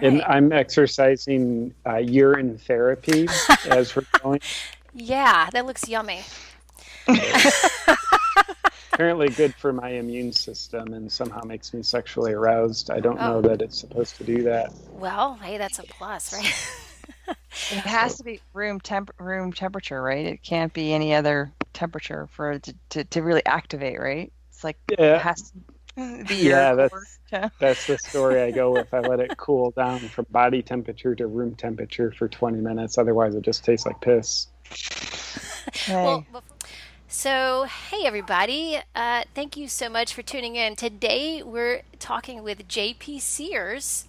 And I'm exercising urine therapy as we're going. Yeah, that looks yummy. Apparently good for my immune system and somehow makes me sexually aroused. I don't know Oh, that it's supposed to do that. well, hey, that's a plus, right? It has So, to be room temperature, right? It can't be any other temperature for it to really activate, right? It's like it yeah, has to be your yeah, core temp. that's the story I go with. I let it cool down from body temperature to room temperature for 20 minutes. Otherwise, it just tastes like piss. Well, Hey. so hey everybody, thank you so much for tuning in. Today we're talking with JP Sears,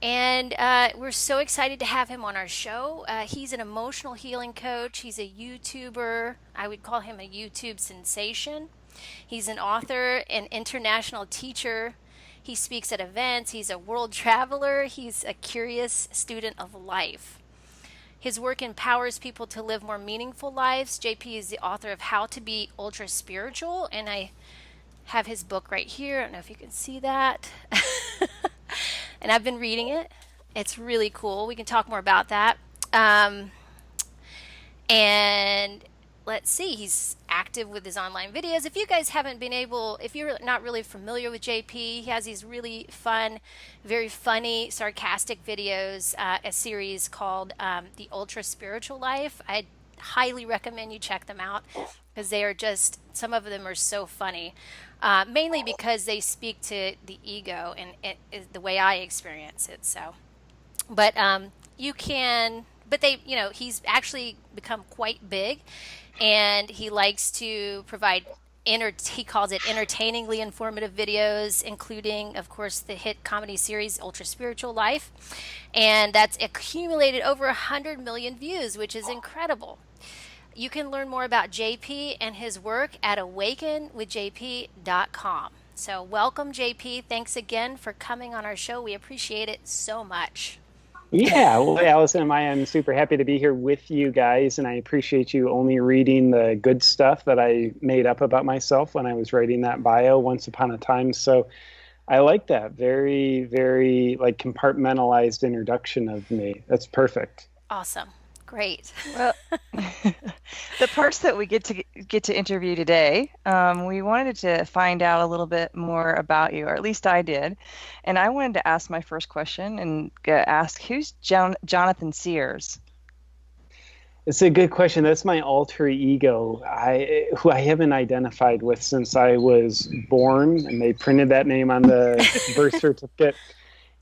and we're so excited to have him on our show. He's an emotional healing coach. He's a YouTuber. I would call him a YouTube sensation. He's an author, an international teacher. He speaks at events. He's a world traveler. He's a curious student of life. His work empowers people to live more meaningful lives. JP is the author of How to Be Ultra Spiritual, and I have his book right here. I don't know if you can see that. And I've been reading it. It's really cool. We can talk more about that. And let's see, he's active with his online videos. If you guys haven't been able, if you're not really familiar with JP, he has these really fun, very funny, sarcastic videos, a series called The Ultra Spiritual Life. I highly recommend you check them out because they are just, some of them are so funny. Mainly because they speak to the ego and the way I experience it. So, but you can, but they, he's actually become quite big, and he likes to provide he calls it entertainingly informative videos, including, of course, the hit comedy series Ultra Spiritual Life, and that's accumulated over 100 million views, which is incredible. You can learn more about JP and his work at awakenwithjp.com. So, welcome, JP. Thanks again for coming on our show. We appreciate it so much. Yeah, well, Allison and Maya, I'm super happy to be here with you guys, and I appreciate you only reading the good stuff that I made up about myself when I was writing that bio once upon a time. So I like that. Very, very like compartmentalized introduction of me. That's perfect. Awesome. Great. Well, the parts that we get to interview today, we wanted to find out a little bit more about you, or at least I did. And I wanted to ask my first question and ask, who's Jonathan Sears? It's a good question. That's my alter ego, who I haven't identified with since I was born, and they printed that name on the birth certificate.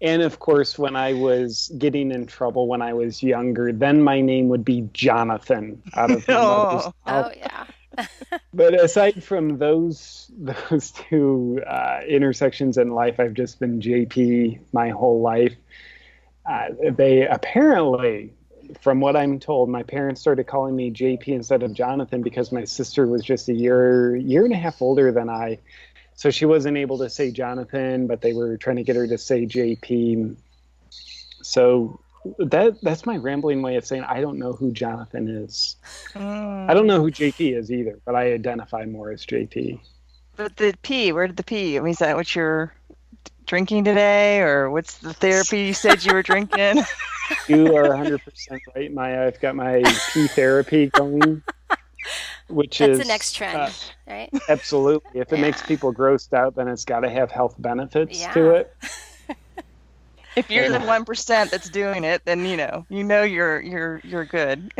And of course, when I was getting in trouble when I was younger, then my name would be Jonathan out of my mother's Oh, mouth. Oh, yeah. But aside from those two intersections in life, I've just been JP my whole life. They apparently, from what I'm told, my parents started calling me JP instead of Jonathan because my sister was just a year and a half older than I. So she wasn't able to say Jonathan, but they were trying to get her to say JP. So that's my rambling way of saying I don't know who Jonathan is. I don't mm. know who JP is either, but I identify more as JP. But the P, where did the P? I mean, is that what you're drinking today, or what's the therapy you said you were drinking? You are 100% right, Maya. I've got my P therapy going, which That's the is next trend, right? absolutely. If it makes Yeah. people grossed out, then it's got to have health benefits to Yeah. it. If you're the And 1% that's doing it, then you're good.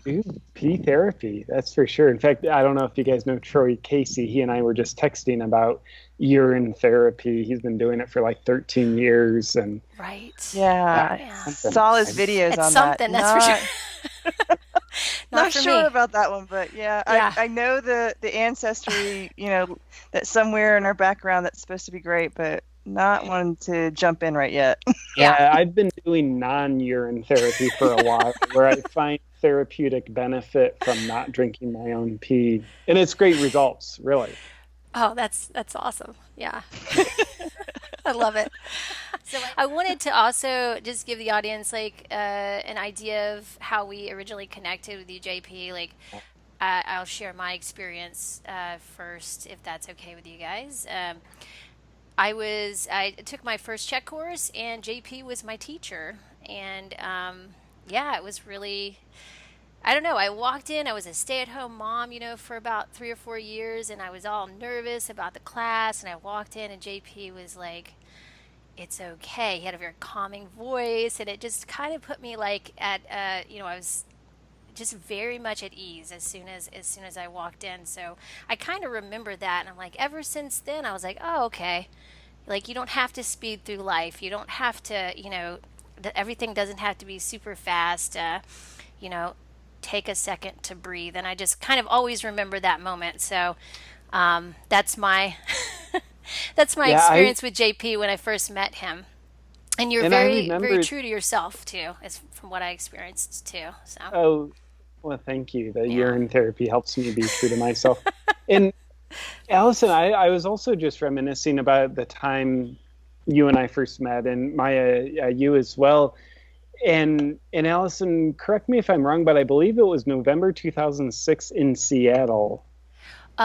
dude, P therapy, that's for sure. In fact, I don't know if you guys know Troy Casey. He and I were just texting about urine therapy. He's been doing it for like 13 years, and Right. Yeah, I Yeah. something. saw his videos It's on that. something, that's for Not sure. Not not for sure me. about that one, but yeah, Yeah. I know the ancestry, that's somewhere in our background that's supposed to be great, but not one to jump in right yet. Yeah. Yeah, I've been doing non-urine therapy for a while, where I find therapeutic benefit from not drinking my own pee, and it's great results, really. Oh, that's awesome. Yeah. I love it. So I wanted to also just give the audience like an idea of how we originally connected with you, JP. Like, I'll share my experience first, if that's okay with you guys. I took my first Czech course, and JP was my teacher, and yeah, it was really. I don't know. I walked in. I was a stay-at-home mom, for about 3 or 4 years, and I was all nervous about the class. And I walked in, and JP was like, "It's okay." He had a very calming voice, and it just kind of put me like at, I was just very much at ease as soon as I walked in. So I kind of remember that, and I'm like, ever since then, I was like, oh, okay. Like, you don't have to speed through life. You don't have to, everything doesn't have to be super fast. You know, take a second to breathe. And I just kind of always remember that moment. So that's my that's my Yeah, experience with JP when I first met him. And you're and I very, remember. very true to yourself too, as from what I experienced too. So Oh, well, thank you. The yeah. urine therapy helps me be true to myself. And Allison, I was also just reminiscing about the time you and I first met, and Maya, you as well. And Allison, correct me if I'm wrong, but I believe it was November 2006 in Seattle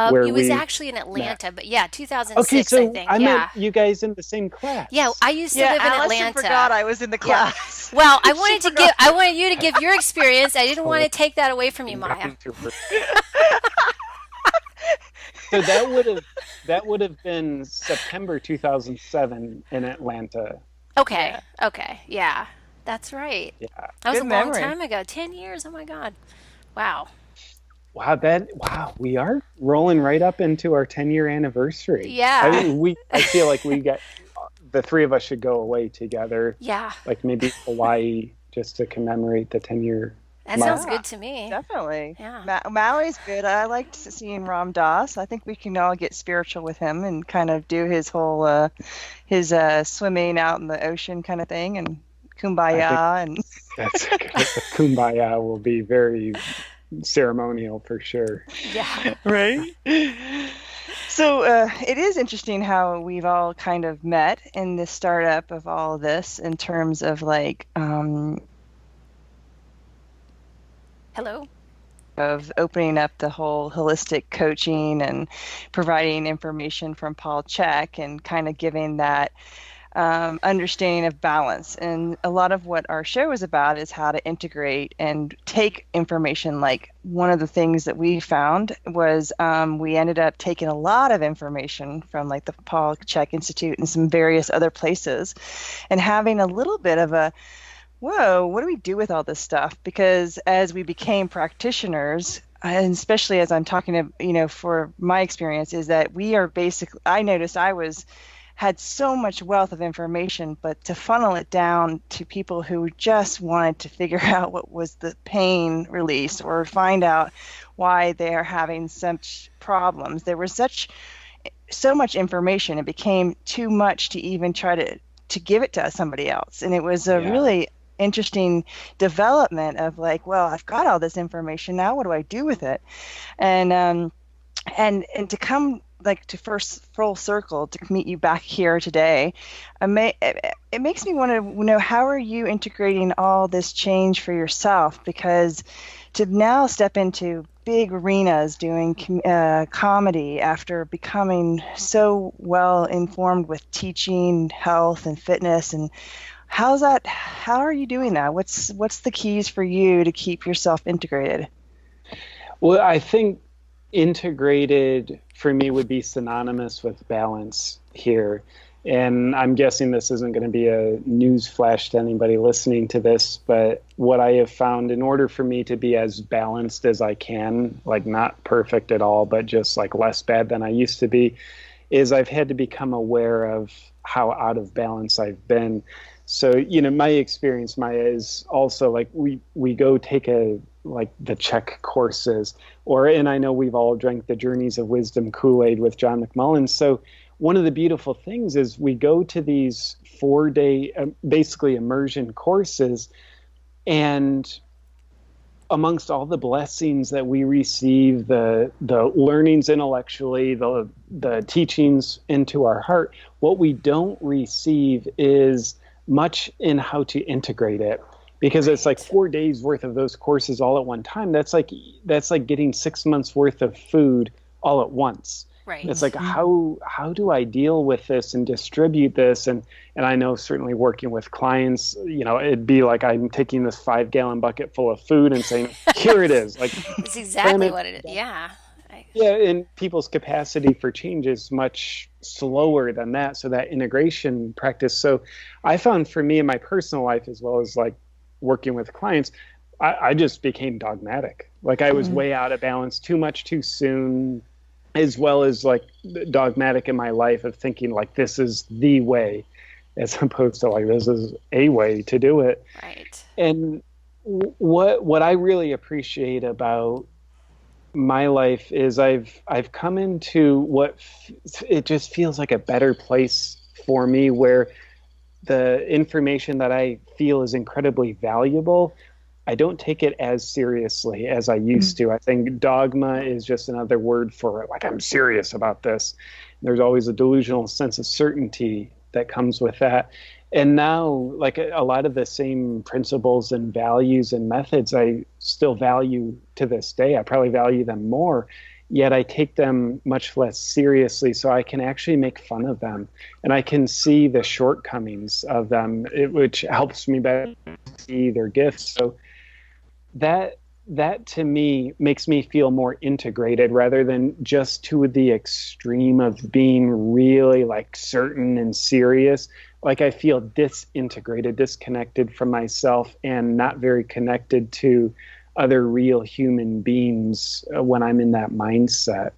where It was we actually in met. Atlanta, but yeah, Okay, 2006, I so think. I met Yeah. you guys in the same Yeah, class. I used to Yeah, live in Allison forgot Atlanta. I was in the Yeah. class. Well, She forgot. I wanted you to give your experience. I didn't want So to take that away from you, nothing Maya. to So that would have been September 2007 in Atlanta. Okay. Yeah, Okay. Yeah. That's right. Yeah. That was a good long memory. time ago. 10 years. Oh my God. Wow. Wow, we are rolling right up into our 10-year anniversary. Yeah. I feel like the three of us should go away together, Yeah. like maybe Hawaii, just to commemorate the 10-year That mark. sounds Yeah, good to me. definitely. Yeah. Maui's good. I liked seeing Ram Dass. I think we can all get spiritual with him and kind of do his whole his swimming out in the ocean kind of thing and I think kumbaya and that's good. The kumbaya will be very ceremonial for sure. Yeah. right. So it is interesting how we've all kind of met in the startup of all of this in terms of like Hello. of opening up the whole holistic coaching and providing information from Paul Chek and kind of giving that understanding of balance. And a lot of what our show is about is how to integrate and take information. Like one of the things that we found was we ended up taking a lot of information from like the Paul Chek Institute and some various other places and having a little bit of a whoa, what do we do with all this stuff? Because as we became practitioners, and especially as I'm talking to, for my experience, is that we are basically, I noticed had so much wealth of information, but to funnel it down to people who just wanted to figure out what was the pain release or find out why they're having such problems. There was so much information, it became too much to even try to give it to somebody else. And it was a Yeah. really interesting development of like, well, I've got all this information now, what do I do with it? And to come like to first full circle to meet you back here today, it makes me want to know, how are you integrating all this change for yourself? Because to now step into big arenas doing comedy after becoming so well informed with teaching health and fitness, and how are you doing that? What's the keys for you to keep yourself integrated? Well, I think integrated for me would be synonymous with balance here. And I'm guessing this isn't going to be a news flash to anybody listening to this, but what I have found, in order for me to be as balanced as I can, like not perfect at all, but just like less bad than I used to be, is I've had to become aware of how out of balance I've been. So, my experience, Maya, is also like we go take the Czech courses, and I know we've all drank the Journeys of Wisdom Kool-Aid with John McMullen. So one of the beautiful things is we go to these 4-day, basically immersion courses, and amongst all the blessings that we receive, the learnings intellectually, the teachings into our heart, what we don't receive is much in how to integrate it, because it's like 4 days worth of those courses all at one time. That's like getting 6 months worth of food all at once. Right. It's like, how do I deal with this and distribute this? And I know certainly working with clients, it'd be like I'm taking this 5-gallon bucket full of food and saying, here it is, like It's cram exactly it. what it is. Yeah. Yeah, and people's capacity for change is much slower than that. So that integration practice. So I found for me in my personal life, as well as like working with clients, I just became dogmatic. Like I was way out of balance, too much too soon, as well as like dogmatic in my life of thinking like this is the way, as opposed to like this is a way to do it. Right. And what I really appreciate about my life is I've come into it just feels like a better place for me, where the information that I feel is incredibly valuable, I don't take it as seriously as I used to. I think dogma is just another word for it. Like, I'm serious about this. There's always a delusional sense of certainty that comes with that. And now, like a lot of the same principles and values and methods, I still value to this day. I probably value them more, yet I take them much less seriously, so I can actually make fun of them. And I can see the shortcomings of them, which helps me better see their gifts. So that to me makes me feel more integrated, rather than just to the extreme of being really like certain and serious. Like I feel disintegrated, disconnected from myself, and not very connected to other real human beings when I'm in that mindset.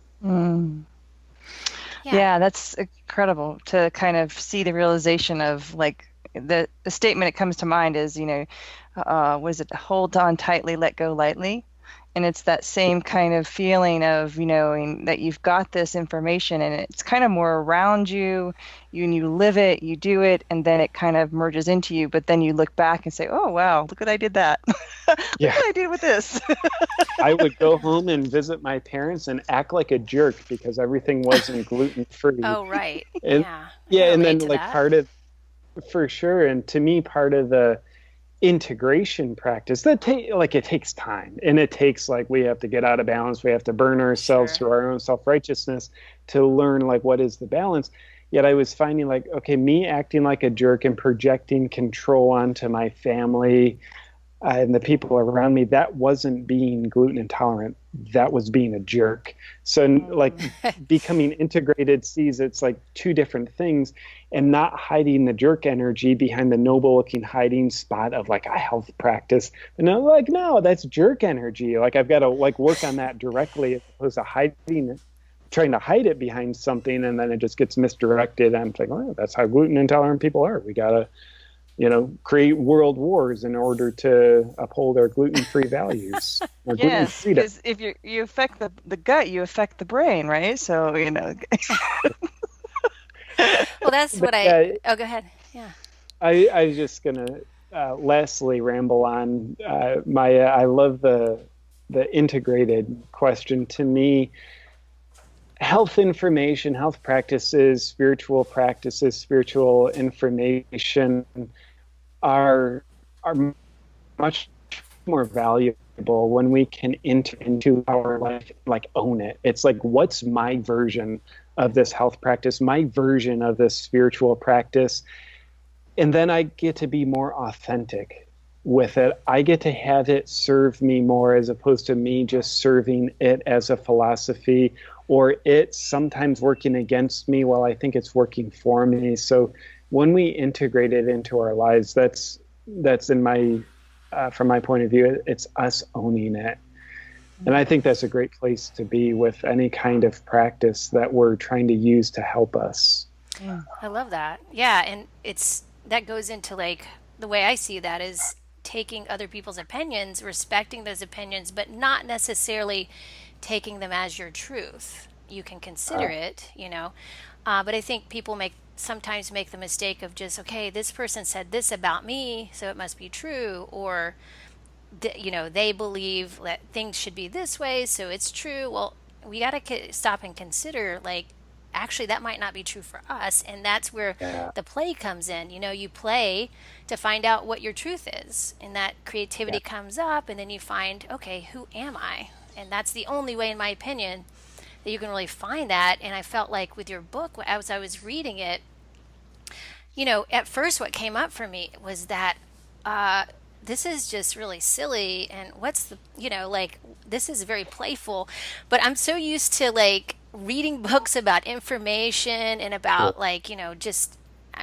Yeah, that's incredible to kind of see the realization of like the statement that comes to mind is, what is it? Hold on tightly, let go lightly. And it's that same kind of feeling of, knowing that you've got this information and it's kind of more around you, and you live it, you do it, and then it kind of merges into you. But then you look back and say, oh, wow, look what I did that. Look what I did with this. I would go home and visit my parents and act like a jerk because everything wasn't gluten-free. Oh, right. And, yeah. And then like part of, for sure. And to me, part of the integration practice it takes time, and it takes like we have to get out of balance, we have to burn ourselves through our own self-righteousness to learn like what is the balance. Yet I was finding like, okay, me acting like a jerk and projecting control onto my family and the people around me, that wasn't being gluten intolerant, that was being a jerk. So like becoming integrated sees it's like two different things, and not hiding the jerk energy behind the noble looking hiding spot of like a health practice. And I'm like, no, that's jerk energy. Like I've got to like work on that directly, as opposed to hiding it, trying to hide it behind something, and then it just gets misdirected. I'm like, oh, that's how gluten intolerant people are. We gotta create world wars in order to uphold our gluten-free values. Yes, because if you affect the gut, you affect the brain, right? So, Well, that's what go ahead. Yeah. I was just going to lastly ramble on, Maya. I love the integrated question. To me, health information, health practices, spiritual information are much more valuable when we can enter into our life, like own it. It's like, what's my version of this health practice, my version of this spiritual practice? And then I get to be more authentic with it. I get to have it serve me more, as opposed to me just serving it as a philosophy, or it sometimes working against me while I think it's working for me. So when we integrate it into our lives, that's in my, from my point of view, it's us owning it. And I think that's a great place to be with any kind of practice that we're trying to use to help us. I love that. Yeah, and that goes into like the way I see that is taking other people's opinions, respecting those opinions, but not necessarily taking them as your truth. You can consider it, but I think people sometimes make the mistake of just, okay, this person said this about me, so it must be true, or they believe that things should be this way, so it's true. Well, we got to stop and consider, like, actually that might not be true for us, and that's where the play comes in. You play to find out what your truth is, and that creativity comes up, and then you find, okay, who am I? And that's the only way, in my opinion, that you can really find that. And I felt like with your book, as I was reading it, at first what came up for me was that this is just really silly, and this is very playful, but I'm so used to like reading books about information and about just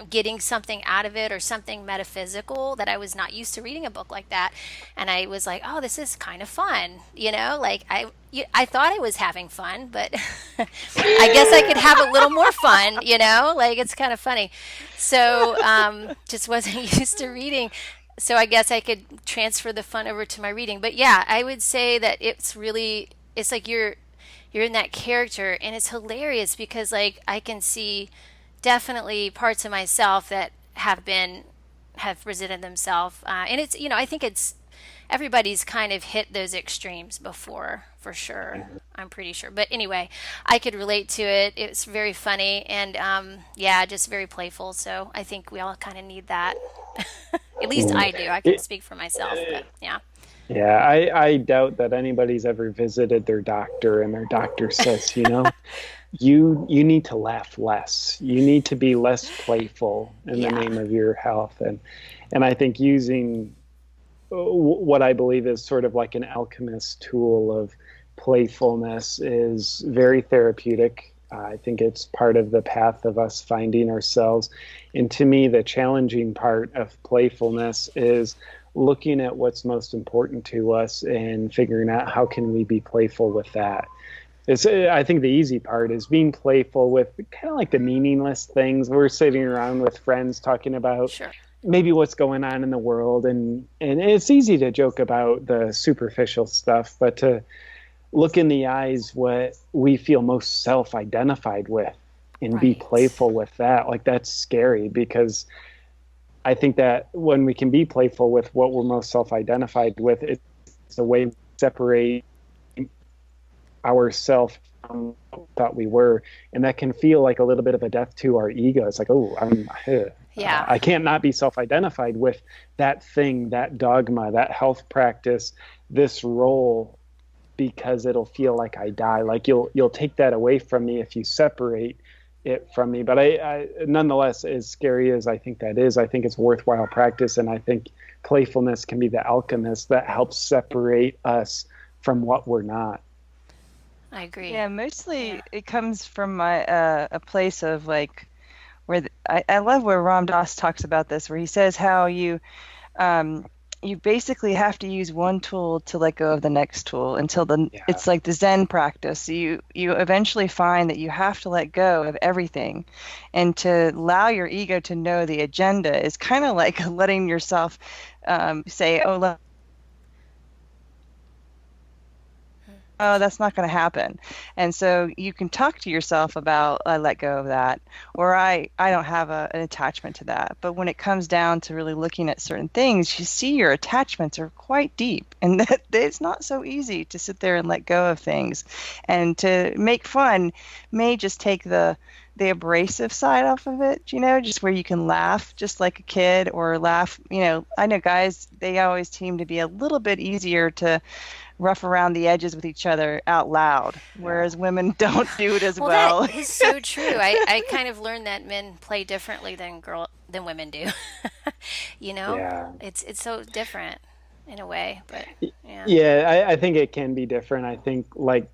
getting something out of it or something metaphysical, that I was not used to reading a book like that. And I was like, oh, this is kind of fun. I thought I was having fun, but I guess I could have a little more fun, it's kind of funny. So just wasn't used to reading. So I guess I could transfer the fun over to my reading. But yeah, I would say that it's like you're in that character, and it's hilarious because like I can see definitely parts of myself that have presented themselves, and it's I think it's everybody's kind of hit those extremes before, for sure. I'm pretty sure, but anyway, I could relate to it. It's very funny, and just very playful. So I think we all kind of need that. At least I do. I can speak for myself, but yeah. Yeah, I doubt that anybody's ever visited their doctor and their doctor says, you need to laugh less. You need to be less playful in the name of your health. And I think using what I believe is sort of like an alchemist tool of playfulness is very therapeutic. I think it's part of the path of us finding ourselves. And to me, the challenging part of playfulness is looking at what's most important to us and figuring out how can we be playful with that. I think the easy part is being playful with kind of like the meaningless things. We're sitting around with friends talking about maybe what's going on in the world, and it's easy to joke about the superficial stuff, but to look in the eyes what we feel most self-identified with and be playful with that, like that's scary, because I think that when we can be playful with what we're most self-identified with, it's a way to separate ourselves from what we thought we were, and that can feel like a little bit of a death to our ego. It's like, oh, I can't not be self-identified with that thing, that dogma, that health practice, this role, because it'll feel like I die. Like you'll take that away from me if you separate it from me. But I nonetheless, as scary as I think that is, I think it's worthwhile practice, and I think playfulness can be the alchemist that helps separate us from what we're not. I agree. Yeah, mostly it comes from a place of like where I love where Ram Dass talks about this, where he says how you basically have to use one tool to let go of the next tool until it's like the Zen practice. You eventually find that you have to let go of everything, and to allow your ego to know the agenda is kind of like letting yourself say, oh, that's not going to happen. And so you can talk to yourself about, I let go of that, or I don't have an attachment to that. But when it comes down to really looking at certain things, you see your attachments are quite deep, and that it's not so easy to sit there and let go of things. And to make fun may just take the abrasive side off of it, just where you can laugh just like a kid, or laugh, I know guys, they always seem to be a little bit easier to rough around the edges with each other out loud, whereas women don't do it as well. That is so true. I kind of learned that men play differently than women do. It's so different in a way, but I think it can be different. I think like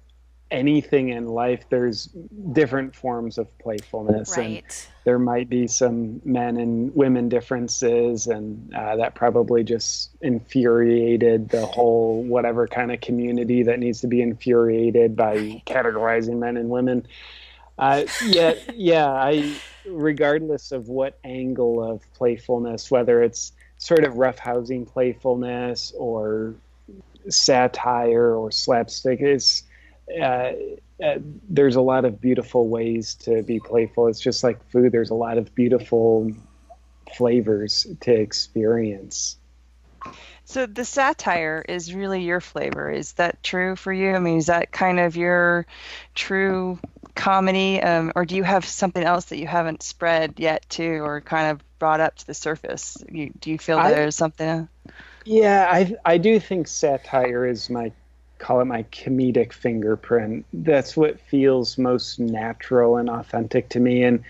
anything in life, there's different forms of playfulness, and there might be some men and women differences, and that probably just infuriated the whole whatever kind of community that needs to be infuriated by categorizing men and women. Regardless of what angle of playfulness, whether it's sort of roughhousing playfulness or satire or slapstick, there's a lot of beautiful ways to be playful. It's just like food. There's a lot of beautiful flavors to experience. So the satire is really your flavor. Is that true for you? I mean, is that kind of your true comedy? Or do you have something else that you haven't spread yet too, or kind of brought up to the surface? Do you feel there's something? Yeah, I do think satire is my call it my comedic fingerprint. That's what feels most natural and authentic to me. And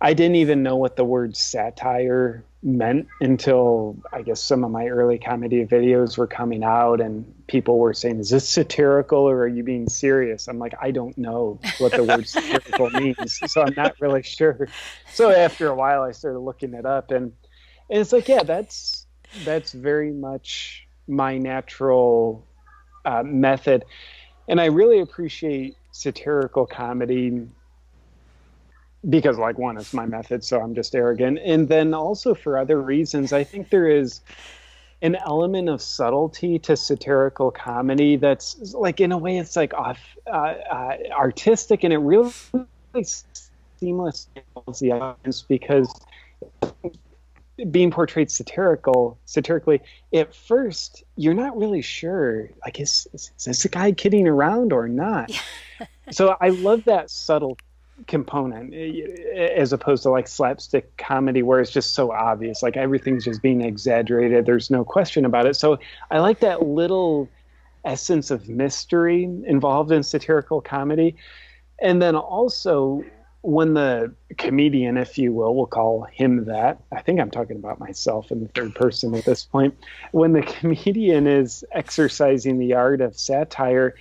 I didn't even know what the word satire meant until I guess some of my early comedy videos were coming out and people were saying, is this satirical or are you being serious? I'm like, I don't know what the word satirical means, so I'm not really sure. So after a while I started looking it up, and it's like, yeah, that's very much my natural method. And I really appreciate satirical comedy because, like, one, it's my method, so I'm just arrogant. And then also for other reasons, I think there is an element of subtlety to satirical comedy that's, like, in a way, it's like artistic, and it really seamlessly involves the audience, because being portrayed satirically, at first, you're not really sure, like, is this a guy kidding around or not? So I love that subtle component as opposed to like slapstick comedy where it's just so obvious, like everything's just being exaggerated, there's no question about it. So I like that little essence of mystery involved in satirical comedy. And then also when the comedian, if you will, we'll call him that, I think I'm talking about myself in the third person at this point, when the comedian is exercising the art of satire,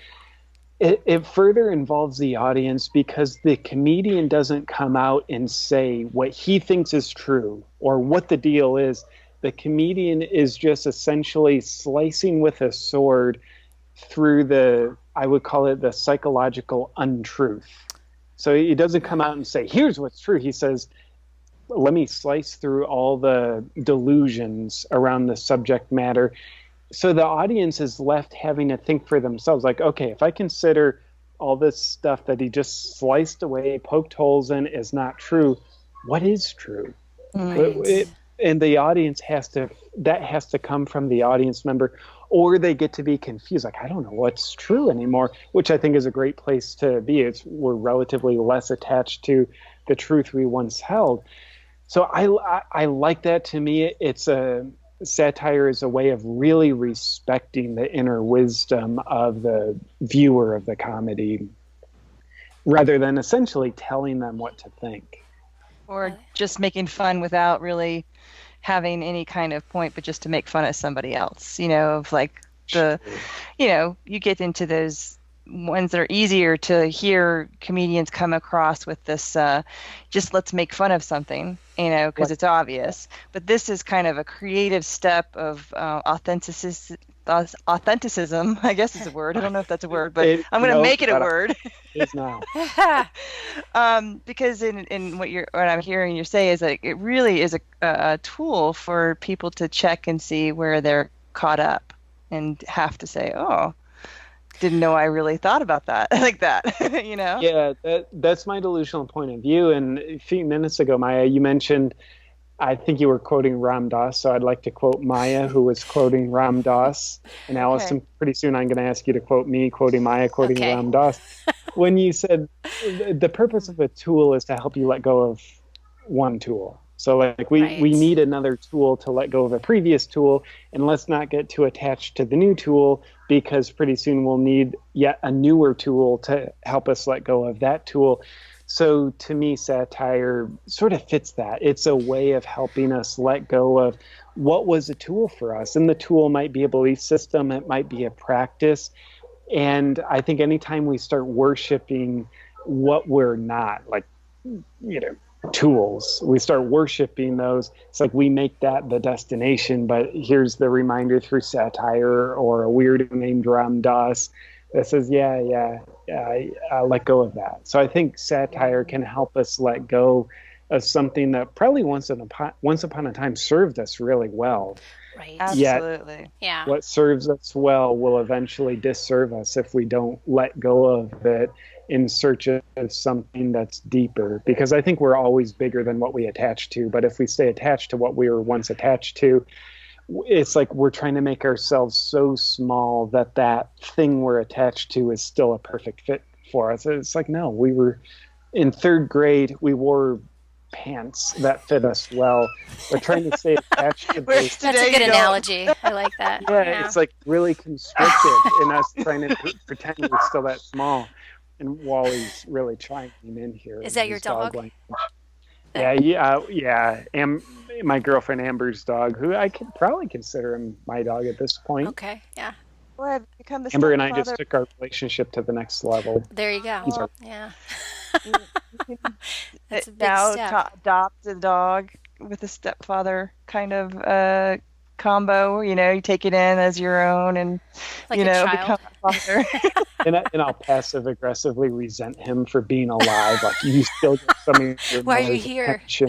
it further involves the audience, because the comedian doesn't come out and say what he thinks is true or what the deal is. The comedian is just essentially slicing with a sword through I would call it the psychological untruth. So he doesn't come out and say, here's what's true. He says, let me slice through all the delusions around the subject matter. So the audience is left having to think for themselves, like, okay, if I consider all this stuff that he just sliced away, poked holes in, is not true, what is true? Right. And the audience has to come from the audience member, or they get to be confused, like, I don't know what's true anymore, which I think is a great place to be. We're relatively less attached to the truth we once held. So I like that. To me, satire is a way of really respecting the inner wisdom of the viewer of the comedy, rather than essentially telling them what to think. Or just making fun without really having any kind of point, but just to make fun of somebody else, of like you get into those ones that are easier to hear comedians come across with this, just let's make fun of something, because it's obvious. But this is kind of a creative step of authenticism, I guess is a word. I don't know if that's a word, but I'm going to make it a word. It is now. Because in what I'm hearing you say is like, it really is a tool for people to check and see where they're caught up and have to say, oh, didn't know I really thought about that like that, Yeah, that's my delusional point of view. And a few minutes ago, Maja, you mentioned, I think you were quoting Ram Dass, so I'd like to quote Maja, who was quoting Ram Dass. And Allison, pretty soon I'm going to ask you to quote me, quoting Maja, quoting Ram Dass. When you said the purpose of a tool is to help you let go of one tool. So like we need another tool to let go of a previous tool, and let's not get too attached to the new tool, because pretty soon we'll need yet a newer tool to help us let go of that tool. So to me, satire sort of fits that. It's a way of helping us let go of what was a tool for us. And the tool might be a belief system, it might be a practice. And I think anytime we start worshiping what we're not, like, tools, we start worshiping those, it's like we make that the destination. But here's the reminder through satire or a weirdo named Ram Dass that says, I let go of that. So I think satire can help us let go of something that probably once upon a time served us really well. Right. Absolutely. Yeah. What serves us well will eventually disserve us if we don't let go of it in search of something that's deeper. Because I think we're always bigger than what we attach to. But if we stay attached to what we were once attached to, it's like we're trying to make ourselves so small that thing we're attached to is still a perfect fit for us. It's like, no, we were in third grade, we wore pants that fit us well. We're trying to stay attached to those. That's a good analogy. I like that. Yeah, it's like really constricted in us trying to pretend we're still that small. And Wally's really trying in here. Is that your dog? Yeah. My girlfriend Amber's dog, who I could probably consider him my dog at this point. Okay, yeah. Well, I've become the Amber and I just took our relationship to the next level. There you go. Yeah. That's a big now step. Adopt a dog with a stepfather kind of combo. You take it in as your own, and like a child. Become a father. and I'll passive aggressively resent him for being alive. Like, you still get some of your why are you here? Yeah.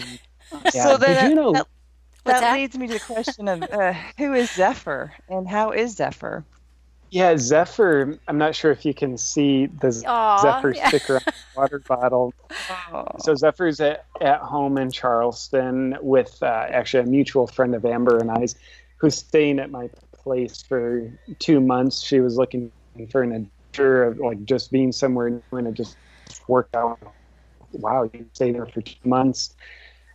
So then that that leads me to the question of who is Zephyr and how is Zephyr? Yeah, Zephyr, I'm not sure if you can see the Zephyr sticker on the water bottle. So Zephyr's at home in Charleston with actually a mutual friend of Amber and I's, who's staying at my place for 2 months. She was looking for an adventure of like just being somewhere new, and it just worked out. Wow, you stay there for 2 months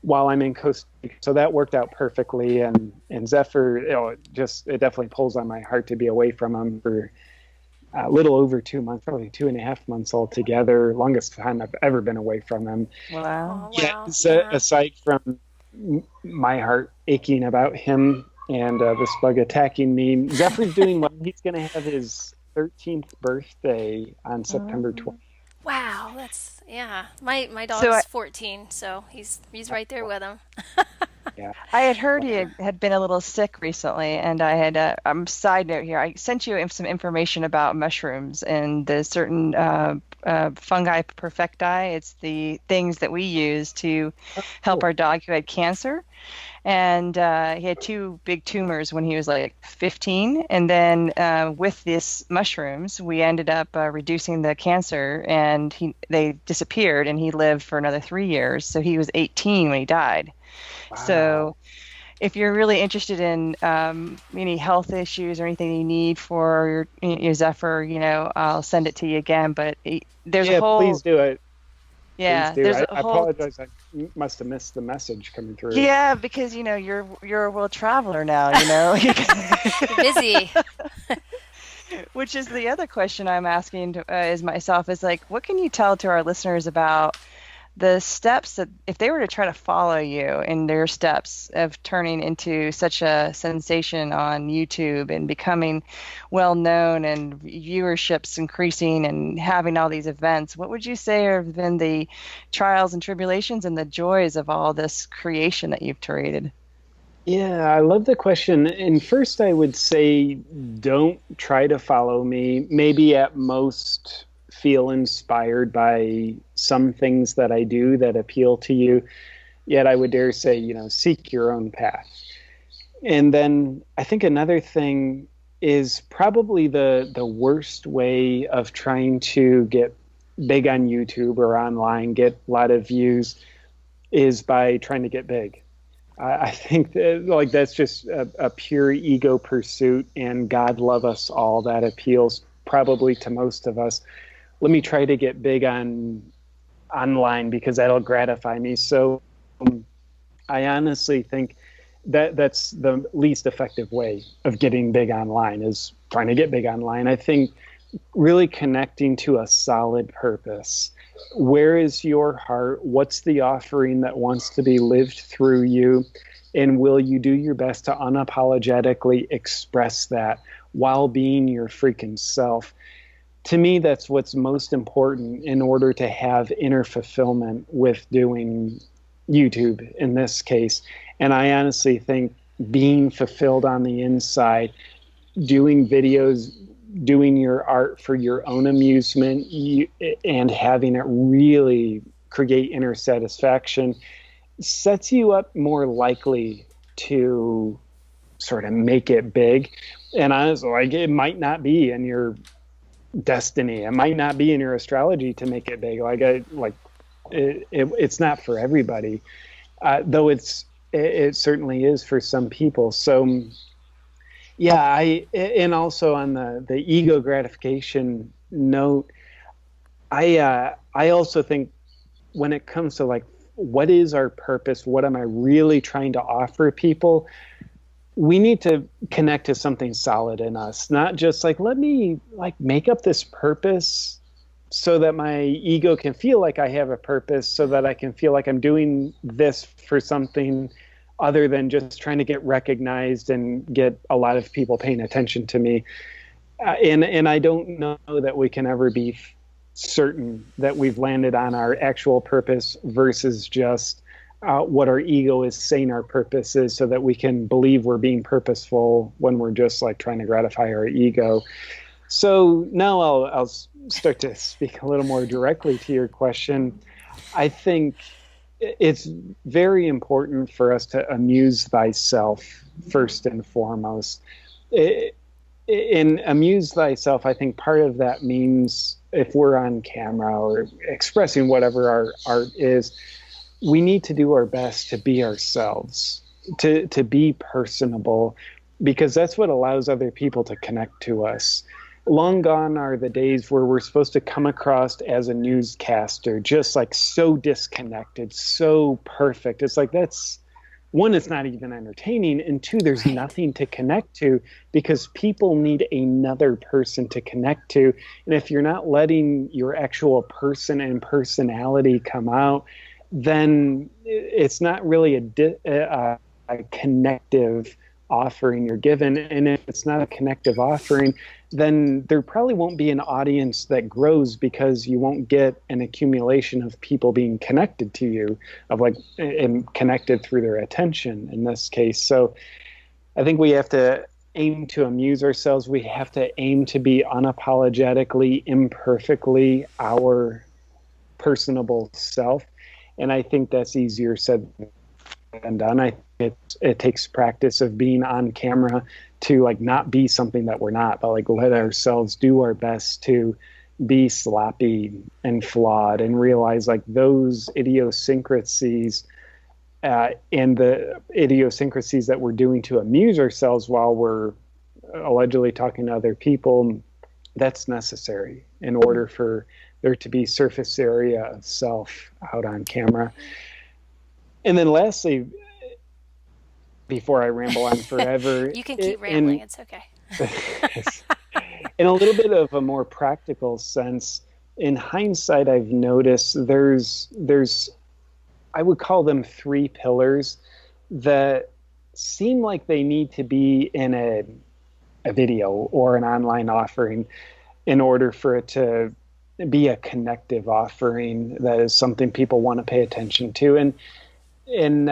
while I'm in Costa Rica. So that worked out perfectly. And Zephyr, it definitely pulls on my heart to be away from him for a little over 2 months, probably 2.5 months altogether. Longest time I've ever been away from him. Wow. Yeah. Aside from my heart aching about him and this bug attacking me, Zephyr's doing well. He's going to have his 13th birthday on September 20th. Wow, that's My dog's 14, so he's right there with him. Yeah. I had heard he had been a little sick recently, and I had side note here. I sent you some information about mushrooms and the certain fungi perfecti. It's the things that we use to help our dog who had cancer. And he had 2 big tumors when he was like 15. And then with these mushrooms, we ended up reducing the cancer, and they disappeared, and he lived for another 3 years. So he was 18 when he died. Wow. So if you're really interested in any health issues or anything you need for your Zephyr, I'll send it to you again. But there's a whole... please do it. Yeah, there's I apologize. I must have missed the message coming through. Yeah, because you're a world traveler now. You're busy. Which is the other question I'm asking is myself is like, what can you tell to our listeners about the steps that if they were to try to follow you in their steps of turning into such a sensation on YouTube and becoming well known and viewerships increasing and having all these events, what would you say have been the trials and tribulations and the joys of all this creation that you've created? Yeah, I love the question. And first I would say, don't try to follow me. Maybe at most feel inspired by some things that I do that appeal to you. Yet I would dare say, seek your own path. And then I think another thing is probably the worst way of trying to get big on YouTube or online, get a lot of views, is by trying to get big. I think that's just a pure ego pursuit, and God love us all. That appeals probably to most of us. Let me try to get big online because that'll gratify me. So I honestly think that's the least effective way of getting big online, is trying to get big online. I think really connecting to a solid purpose. Where is your heart? What's the offering that wants to be lived through you? And will you do your best to unapologetically express that while being your freaking self? To me, that's what's most important in order to have inner fulfillment with doing YouTube in this case. And I honestly think being fulfilled on the inside, doing videos, doing your art for your own amusement, and having it really create inner satisfaction sets you up more likely to sort of make it big. And honestly, it might not be in your destiny. It might not be in your astrology to make it big. It's not for everybody, though it certainly is for some people. So yeah, and also on the ego gratification note, I also think when it comes to like what is our purpose? What am I really trying to offer people? We need to connect to something solid in us, not just like, let me like make up this purpose so that my ego can feel like I have a purpose, so that I can feel like I'm doing this for something other than just trying to get recognized and get a lot of people paying attention to me. And I don't know that we can ever be certain that we've landed on our actual purpose versus just what our ego is saying our purpose is, so that we can believe we're being purposeful when we're just like trying to gratify our ego. So now I'll start to speak a little more directly to your question. I think it's very important for us to amuse thyself first and foremost. In amuse thyself, I think part of that means if we're on camera or expressing whatever our art is, we need to do our best to be ourselves, to be personable, because that's what allows other people to connect to us. Long gone are the days where we're supposed to come across as a newscaster, just like so disconnected, so perfect. It's like, that's one, it's not even entertaining, and two, there's nothing to connect to, because people need another person to connect to. And if you're not letting your actual person and personality come out, then it's not really a connective offering you're given. And if it's not a connective offering, then there probably won't be an audience that grows, because you won't get an accumulation of people being connected to you, of like, and connected through their attention in this case. So I think we have to aim to amuse ourselves. We have to aim to be unapologetically, imperfectly our personable self. And I think that's easier said than done. It takes practice of being on camera to like not be something that we're not, but like let ourselves do our best to be sloppy and flawed, and realize like those idiosyncrasies and the idiosyncrasies that we're doing to amuse ourselves while we're allegedly talking to other people, that's necessary in order for there to be surface area of self out on camera. And then lastly, before I ramble on forever, you can keep rambling, it's okay. In a little bit of a more practical sense, in hindsight, I've noticed there's I would call them 3 pillars that seem like they need to be in a video or an online offering in order for it to be a connective offering that is something people want to pay attention to. And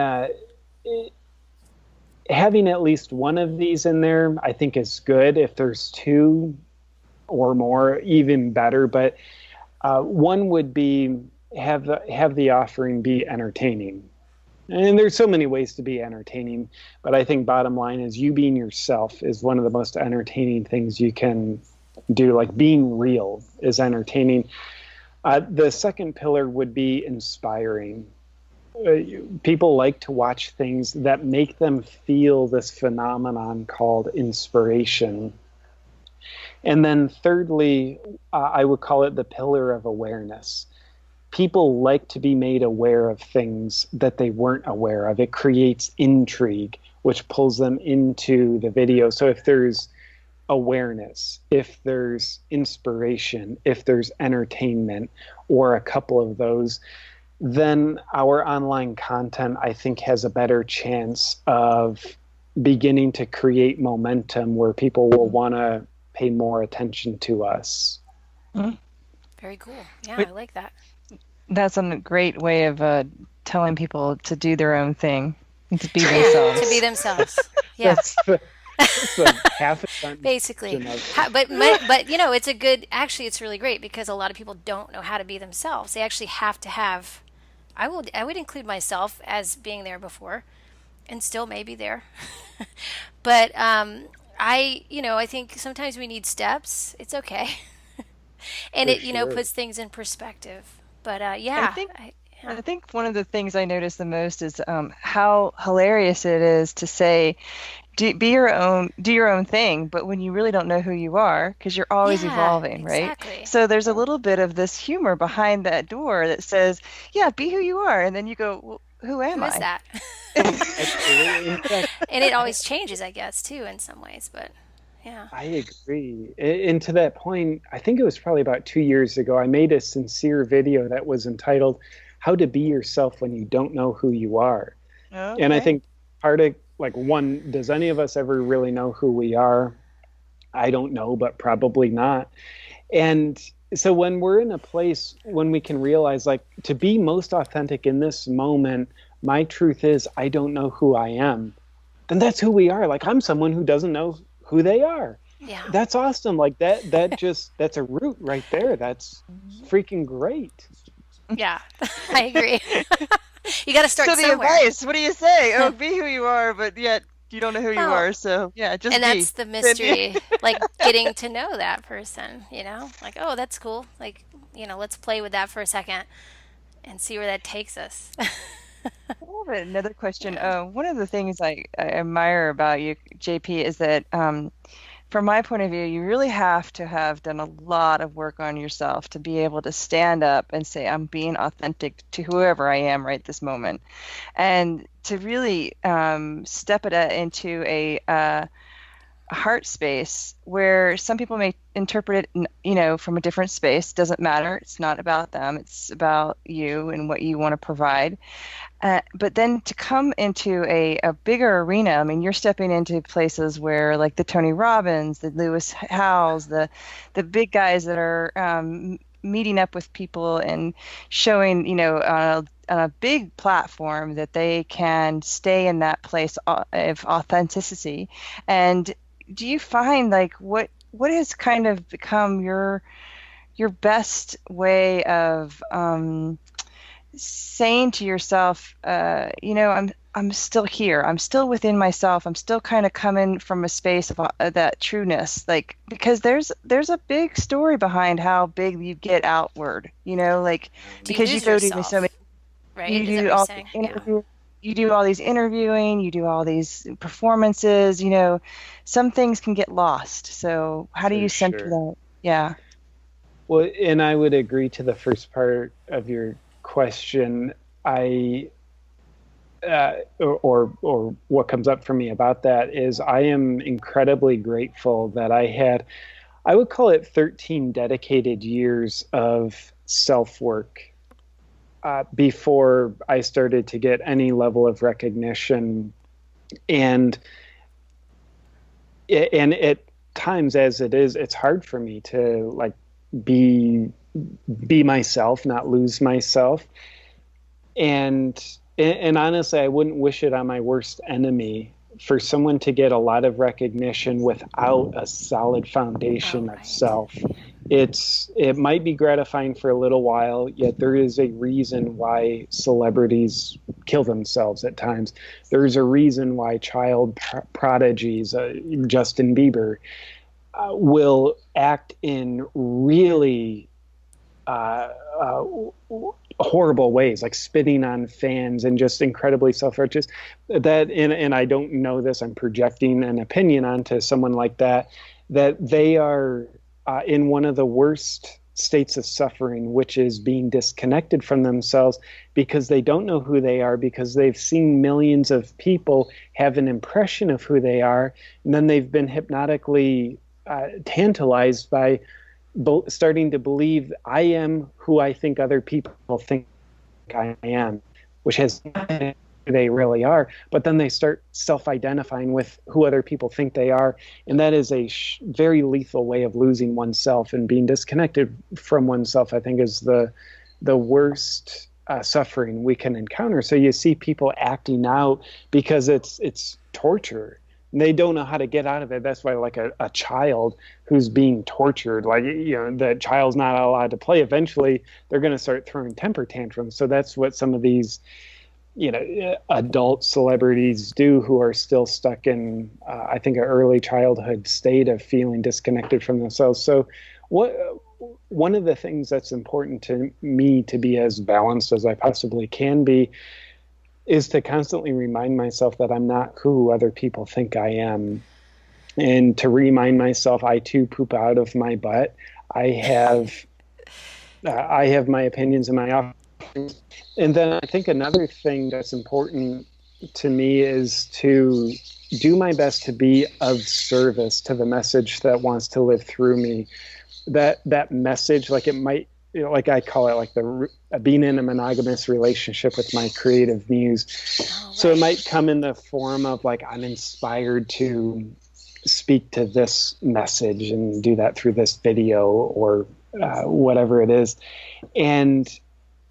having at least one of these in there, I think, is good. If there's 2 or more, even better. But one would be have the offering be entertaining. And there's so many ways to be entertaining, but I think bottom line is you being yourself is one of the most entertaining things you can do. Like being real is entertaining. The second pillar would be inspiring. People like to watch things that make them feel this phenomenon called inspiration. And then thirdly, I would call it the pillar of awareness. People like to be made aware of things that they weren't aware of. It creates intrigue, which pulls them into the video. So if there's awareness, if there's inspiration, if there's entertainment, or a couple of those, then our online content, I think, has a better chance of beginning to create momentum where people will want to pay more attention to us. Very cool. Yeah, I like that. That's a great way of telling people to do their own thing, and to be themselves. To be themselves. Yeah. That's like half a sentence. Basically. But it's a good, actually, it's really great because a lot of people don't know how to be themselves. They actually have to have, I would include myself as being there before and still maybe there. But I think sometimes we need steps. It's okay. And For it, sure. puts things in perspective. But I think Yeah. I think one of the things I notice the most is how hilarious it is to say, do your own thing, but when you really don't know who you are, because you're always Yeah, evolving, right? exactly. So there's a little bit of this humor behind that door that says, yeah, be who you are. And then you go, well, who Who am is I? that? Absolutely. In fact, And it always changes, I guess, too, in some ways. But yeah. I agree. And to that point, I think it was probably about 2 years ago, I made a sincere video that was entitled How to Be Yourself When You Don't Know Who You Are. And I Okay. think part of, like, one, does any of us ever really know who we are? I don't know, but probably not. And so when we're in a place when we can realize, like, to be most authentic in this moment, my truth is I don't know who I am. Then that's who we are. Like, I'm someone who doesn't know who they are. Yeah. That's awesome. Like that's a root right there. That's freaking great. Yeah. I agree. You got to start So the somewhere. advice, what do you say? Oh, be who you are, but yet you don't know who you Well, are. So yeah, just and be. that's the mystery, like getting to know that person, like, oh, that's cool. Like, let's play with that for a second and see where that takes us. I have another question. Yeah. One of the things I admire about you, JP, is that from my point of view, you really have to have done a lot of work on yourself to be able to stand up and say, I'm being authentic to whoever I am right this moment. And to really step it into a heart space where some people may interpret it, from a different space. Doesn't matter. It's not about them. It's about you and what you want to provide. But then to come into a bigger arena, I mean, you're stepping into places where, like, the Tony Robbins, the Lewis Howes, the big guys that are meeting up with people and showing, on a big platform that they can stay in that place of authenticity. And do you find, like, what has kind of become your best way of saying to yourself, I'm still here. I'm still within myself. I'm still kind of coming from a space of that trueness, like, because there's a big story behind how big you get outward, like, Do you because you lose go to so many, yourself? Right? you Is that do what you're all saying? the Yeah. interview, you do all these interviewing, you do all these performances, some things can get lost. So how do For you center sure. that? Yeah. Well, and I would agree to the first part of your question. I or what comes up for me about that is I am incredibly grateful that I would call it 13 dedicated years of self work before I started to get any level of recognition. And at times, as it is, it's hard for me to, like, be myself, not lose myself. And honestly, I wouldn't wish it on my worst enemy for someone to get a lot of recognition without a solid Oh, foundation of right. self. It might be gratifying for a little while, yet there is a reason why celebrities kill themselves at times. There's a reason why child prodigies, Justin Bieber, will act in really uh, uh, horrible ways, like spitting on fans and just incredibly self-righteous. And I don't know this, I'm projecting an opinion onto someone like that, that they are in one of the worst states of suffering, which is being disconnected from themselves because they don't know who they are, because they've seen millions of people have an impression of who they are, and then they've been hypnotically tantalized by starting to believe I am who I think other people think I am, which has nothing to do with who they really are. But then they start self-identifying with who other people think they are, and that is a very lethal way of losing oneself and being disconnected from oneself. I think is the worst suffering we can encounter. So you see people acting out because it's torture. They don't know how to get out of it. That's why, like, a child who's being tortured, like, the child's not allowed to play. Eventually, they're going to start throwing temper tantrums. So that's what some of these, adult celebrities do who are still stuck in, I think, an early childhood state of feeling disconnected from themselves. So one of the things that's important to me to be as balanced as I possibly can be is to constantly remind myself that I'm not who other people think I am. And to remind myself I too poop out of my butt. I have my opinions and my opinions. And then I think another thing that's important to me is to do my best to be of service to the message that wants to live through me. That message, like it might, like I call it, like being in a monogamous relationship with my creative muse. Oh, right. So it might come in the form of like, I'm inspired to speak to this message and do that through this video or whatever it is. And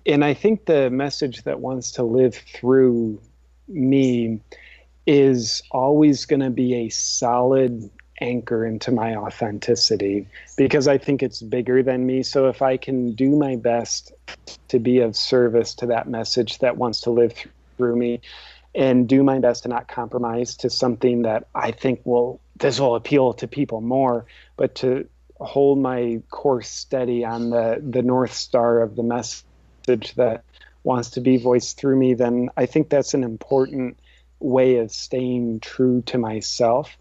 I think the message that wants to live through me is always going to be a solid anchor into my authenticity, because I think it's bigger than me. So if I can do my best to be of service to that message that wants to live through me, and do my best to not compromise to something that I think this will appeal to people more, but to hold my course steady on the North Star of the message that wants to be voiced through me, then I think that's an important way of staying true to myself.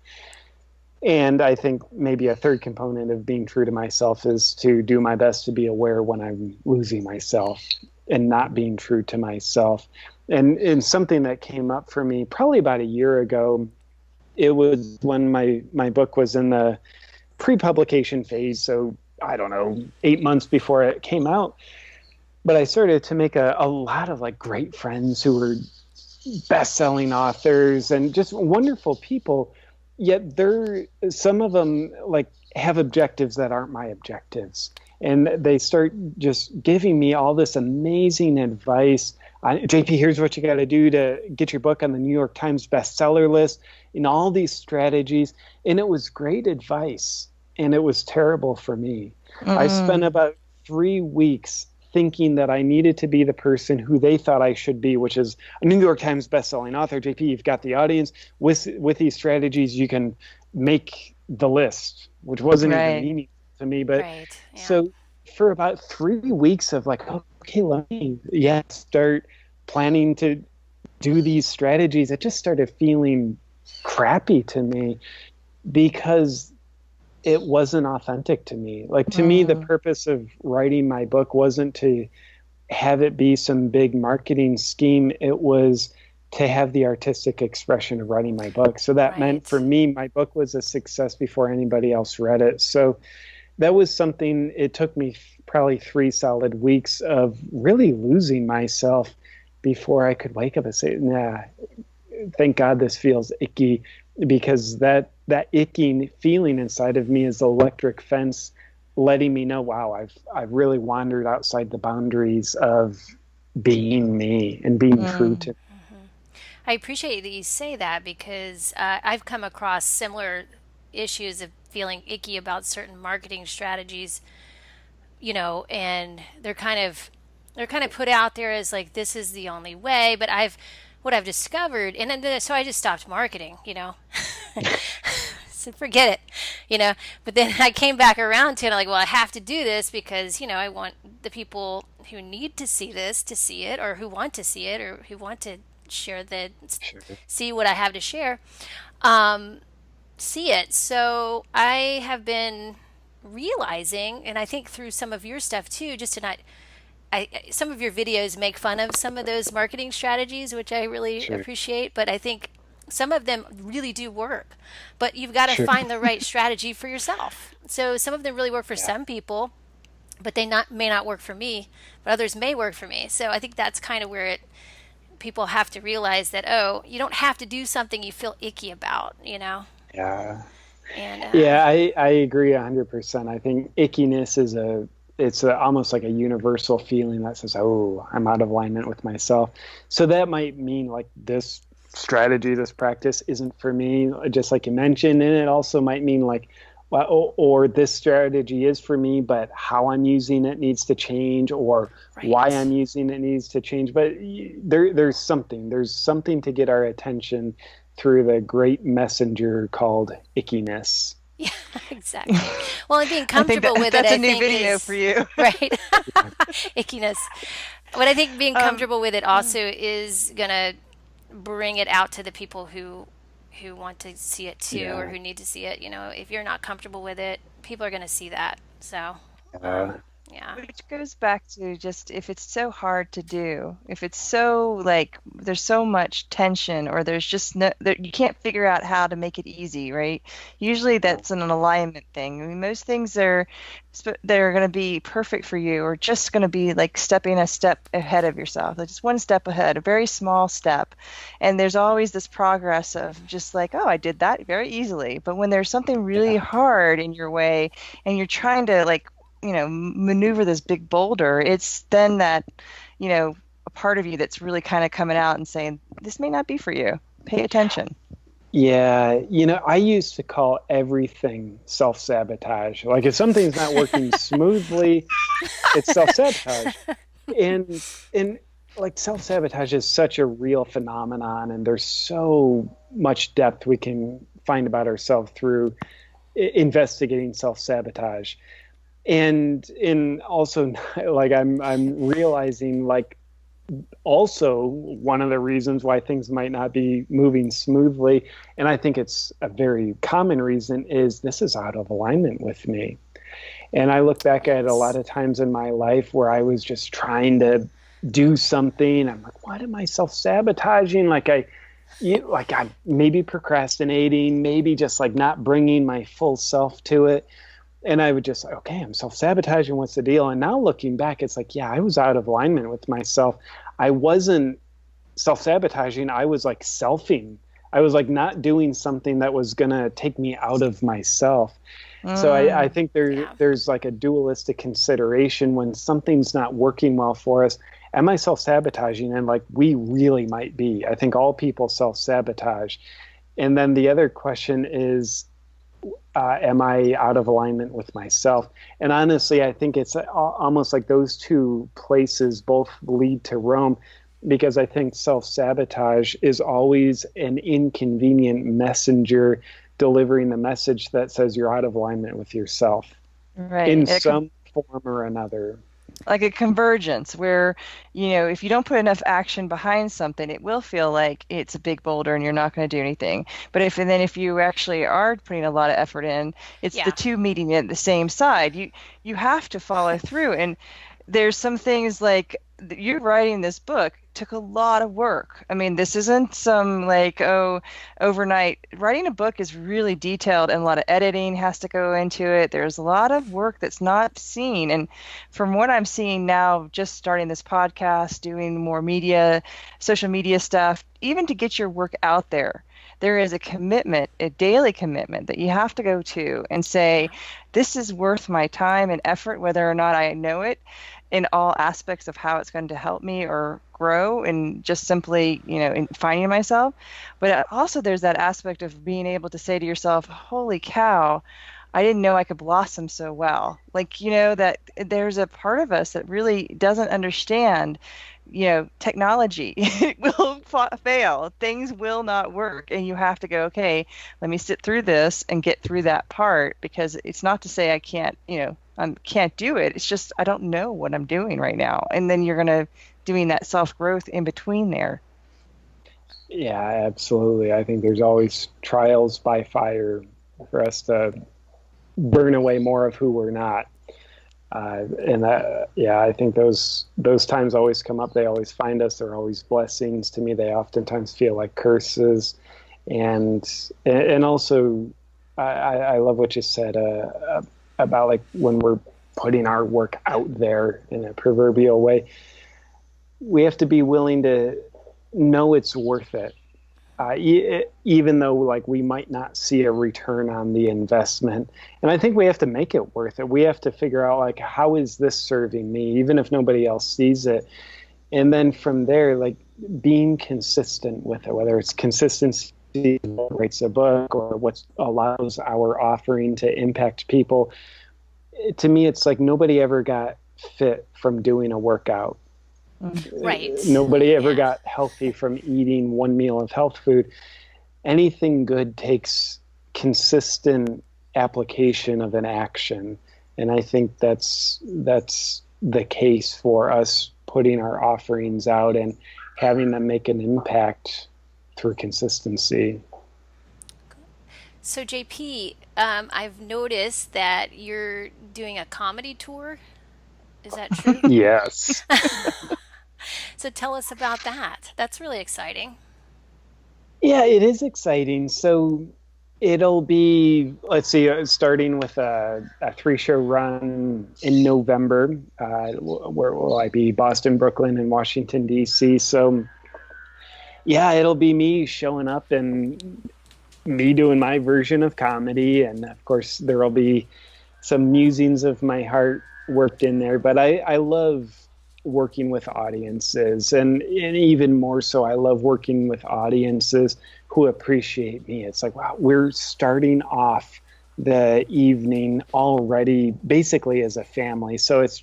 And I think maybe a third component of being true to myself is to do my best to be aware when I'm losing myself and not being true to myself. And something that came up for me probably about a year ago, it was when my book was in the pre-publication phase. So I don't know, 8 months before it came out. But I started to make a lot of like great friends who were best-selling authors and just wonderful people. Yet some of them like have objectives that aren't my objectives. And they start just giving me all this amazing advice. JP, here's what you got to do to get your book on the New York Times bestseller list, and all these strategies. And it was great advice, and it was terrible for me. I spent about 3 weeks thinking that I needed to be the person who they thought I should be, which is a New York Times bestselling author. JP, you've got the audience. With these strategies, you can make the list, which wasn't even meaningful to me. But so for about 3 weeks of like, okay, let me start planning to do these strategies, it just started feeling crappy to me because it wasn't authentic to me. Like, to me, the purpose of writing my book wasn't to have it be some big marketing scheme. It was to have the artistic expression of writing my book. So that meant for me, my book was a success before anybody else read it. So that was something, it took me probably 3 solid weeks of really losing myself before I could wake up and say, nah, thank God this feels icky, because that icky feeling inside of me is the electric fence letting me know, wow, I've really wandered outside the boundaries of being me and being true to me. I appreciate that you say that, because I've come across similar issues of feeling icky about certain marketing strategies, and they're kind of put out there as like, this is the only way. But what I've discovered, and then so I just stopped marketing, so forget it, but then I came back around to it. I'm like, well, I have to do this because, I want the people who need to see this to see it, or who want to see it, or who want to share see what I have to share, see it. So I have been realizing, and I think through some of your stuff too, just to not, some of your videos make fun of some of those marketing strategies, which I really appreciate, but I think some of them really do work, but you've got to find the right strategy for yourself. So some of them really work for some people, but they may not work for me, but others may work for me. So I think that's kind of where people have to realize that, you don't have to do something you feel icky about, Yeah. And I agree 100%. I think ickiness is almost like a universal feeling that says, oh, I'm out of alignment with myself. So that might mean like this strategy, this practice isn't for me, just like you mentioned. And it also might mean like, well, or this strategy is for me, but how I'm using it needs to change, or why I'm using it needs to change. But there's something to get our attention through the great messenger called ickiness. Yeah, exactly. Well, and being I think comfortable with it, that's I a new think video is for you. right. Ickiness. But I think being Um, comfortable with it also is gonna bring it out to the people who want to see it too, or Yeah. who need to see it. If you're not comfortable with it, people are gonna see that. So, Uh, yeah, Which goes back to just if it's so hard to do, if it's so like there's so much tension or there's just no, there, you can't figure out how to make it easy, right? Usually that's an alignment thing. I mean, most things they're going to be perfect for you or just going to be like stepping a step ahead of yourself, like just one step ahead, a very small step. And there's always this progress of just like, oh, I did that very easily. But when there's something really yeah. hard in your way and you're trying to like maneuver this big boulder, it's then that, a part of you that's really kind of coming out and saying, this may not be for you. Pay attention. Yeah, I used to call everything self-sabotage. Like if something's not working smoothly, it's self-sabotage. And like self-sabotage is such a real phenomenon, and there's so much depth we can find about ourselves through investigating self-sabotage. And also like I'm realizing like also one of the reasons why things might not be moving smoothly, and I think it's a very common reason, is this is out of alignment with me. And I look back at a lot yes, of times in my life where I was just trying to do something. I'm like, what am I self-sabotaging? Like I'm maybe procrastinating, maybe just like not bringing my full self to it. And I would just, okay, I'm self-sabotaging. What's the deal? And now looking back, it's like, yeah, I was out of alignment with myself. I wasn't self-sabotaging. I was like selfing. I was like not doing something that was going to take me out of myself. So I Mm, think yeah, there's like a dualistic consideration when something's not working well for us. Am I self-sabotaging? And like we really might be. I think all people self-sabotage. And then the other question is, am I out of alignment with myself? And honestly, I think it's almost like those two places both lead to Rome, because I think self sabotage is always an inconvenient messenger delivering the message that says you're out of alignment with yourself right. in some form or another. Like a convergence where, if you don't put enough action behind something, it will feel like it's a big boulder and you're not going to do anything. But if you actually are putting a lot of effort in, it's the yeah, two meeting at the same side. You have to follow through. And there's some things like you writing this book took a lot of work. I mean, this isn't some like, oh, overnight. Writing a book is really detailed and a lot of editing has to go into it. There's a lot of work that's not seen. And from what I'm seeing now, just starting this podcast, doing more media, social media stuff, even to get your work out there is a commitment, a daily commitment that you have to go to and say, yeah, this is worth my time and effort, whether or not I know it in all aspects of how it's going to help me or grow and just simply, in finding myself. But also there's that aspect of being able to say to yourself, holy cow, I didn't know I could blossom so well. Like, that there's a part of us that really doesn't understand, technology. It will fail. Things will not work. And you have to go, okay, let me sit through this and get through that part, because it's not to say I can't, I can't do it. It's just I don't know what I'm doing right now. And then you're going to doing that self-growth in between there. Yeah, absolutely. I think there's always trials by fire for us to burn away more of who we're not. Yeah, I think those times always come up. They always find us. They're always blessings to me. They oftentimes feel like curses, and also I love what you said about like when we're putting our work out there in a proverbial way, we have to be willing to know it's worth it. Even though like we might not see a return on the investment, and I think we have to make it worth it. We have to figure out like, how is this serving me, even if nobody else sees it. And then from there, like being consistent with it, whether it's consistency what writes a book or what allows our offering to impact people. To me, it's like nobody ever got fit from doing a workout. right, Nobody ever yeah, got healthy from eating one meal of health food. Anything good takes consistent application of an action. And I think that's the case for us putting our offerings out and having them make an impact through consistency. So JP, I've noticed that you're doing a comedy tour. Is that true? Yes. So tell us about that. That's really exciting. Yeah, it is exciting. So it'll be, let's see, starting with a 3-show run in November. Where will I be? Boston, Brooklyn, and Washington, D.C. So yeah, it'll be me showing up and me doing my version of comedy. And of course, there will be some musings of my heart worked in there. But I love working with audiences, and even more so, I love working with audiences who appreciate me. It's like, wow, we're starting off the evening already basically as a family. So it's